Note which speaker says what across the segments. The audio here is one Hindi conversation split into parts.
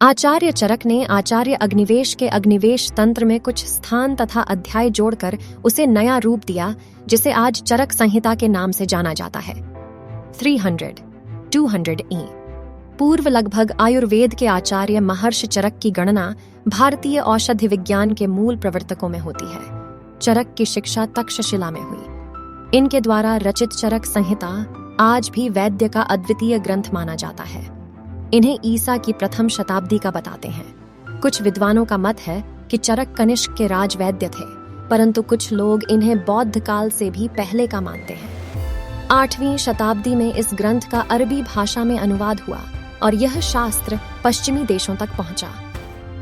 Speaker 1: आचार्य चरक ने आचार्य अग्निवेश के अग्निवेश तंत्र में कुछ स्थान तथा अध्याय जोड़कर उसे नया रूप दिया, जिसे आज चरक संहिता के नाम से जाना जाता है। 200 ई पूर्व लगभग आयुर्वेद के आचार्य महर्षि चरक की गणना भारतीय औषधि विज्ञान के मूल प्रवर्तकों में होती है। चरक की शिक्षा तक्षशिला में हुई। इनके द्वारा रचित चरक संहिता आज भी वैद्य का अद्वितीय ग्रंथ माना जाता है। इन्हें ईसा की प्रथम शताब्दी का बताते हैं। कुछ विद्वानों का मत है कि चरक कनिष्क के राजवैद्य थे, परंतु कुछ लोग इन्हें बौद्ध काल से भी पहले का मानते हैं। 8वीं शताब्दी में इस ग्रंथ का अरबी भाषा में अनुवाद हुआ और यह शास्त्र पश्चिमी देशों तक पहुंचा।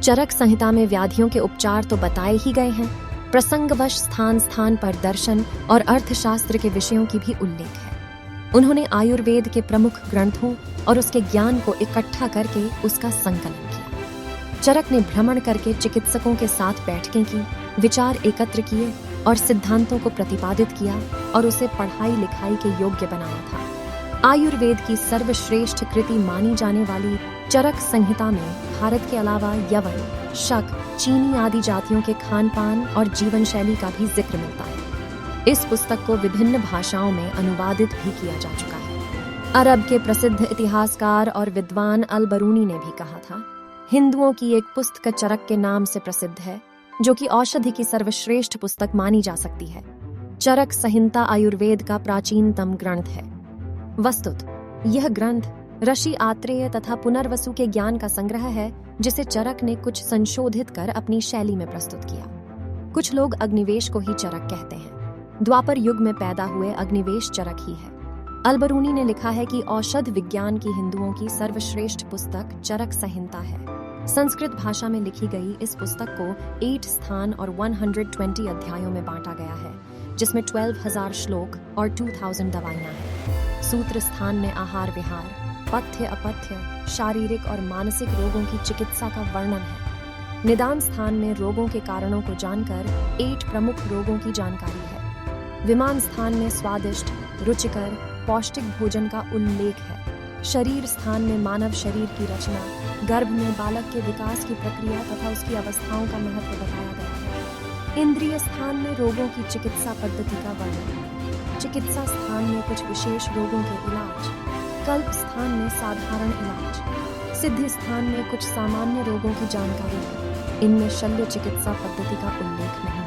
Speaker 1: चरक संहिता में व्याधियों के उपचार तो बताए ही गए हैं, प्रसंगवश स्थान स्थान पर दर्शन और अर्थशास्त्र के विषयों की भी उल्लेख है। उन्होंने आयुर्वेद के प्रमुख ग्रंथों और उसके ज्ञान को इकट्ठा करके उसका संकलन किया। चरक ने भ्रमण करके चिकित्सकों के साथ बैठकें की, विचार एकत्र किए और सिद्धांतों को प्रतिपादित किया और उसे पढ़ाई लिखाई के योग्य बनाया था। आयुर्वेद की सर्वश्रेष्ठ कृति मानी जाने वाली चरक संहिता में भारत के अलावा यवन, शक, चीनी आदि जातियों के खान पान और जीवन शैली का भी जिक्र मिलता है। इस पुस्तक को विभिन्न भाषाओं में अनुवादित भी किया जा चुका है। अरब के प्रसिद्ध इतिहासकार और विद्वान अल बरूनी ने भी कहा था, हिंदुओं की एक पुस्तक चरक के नाम से प्रसिद्ध है, जो कि औषधि की सर्वश्रेष्ठ पुस्तक मानी जा सकती है। चरक संहिता आयुर्वेद का प्राचीनतम ग्रंथ है। वस्तुत यह ग्रंथ ऋषि आत्रेय तथा पुनर्वसु के ज्ञान का संग्रह है, जिसे चरक ने कुछ संशोधित कर अपनी शैली में प्रस्तुत किया। कुछ लोग अग्निवेश को ही चरक कहते हैं। द्वापर युग में पैदा हुए अग्निवेश चरक ही है। अलबरूनी ने लिखा है कि औषध विज्ञान की हिंदुओं की सर्वश्रेष्ठ पुस्तक चरक संहिता है। संस्कृत भाषा में लिखी गई इस पुस्तक को 8 स्थान और 120 अध्यायों में बांटा गया है, जिसमें 12,000 श्लोक और 2000 दवाइयां हैं। सूत्र स्थान में आहार विहार, पथ्य अपथ्य, शारीरिक और मानसिक रोगों की चिकित्सा का वर्णन है। निदान स्थान में रोगों के कारणों को जानकर 8 प्रमुख रोगों की जानकारी है। विमान स्थान में स्वादिष्ट, रुचिकर, पौष्टिक भोजन का उल्लेख है। शरीर स्थान में मानव शरीर की रचना, गर्भ में बालक के विकास की प्रक्रिया तथा उसकी अवस्थाओं का महत्व बताया गया है। इंद्रिय स्थान में रोगों की चिकित्सा पद्धति का वर्णन। चिकित्सा स्थान में कुछ विशेष रोगों के इलाज। कल्प स्थान में साधारण इलाज। सिद्धि स्थान में कुछ सामान्य रोगों की जानकारी है। इनमें शल्य चिकित्सा पद्धति का उल्लेख नहीं।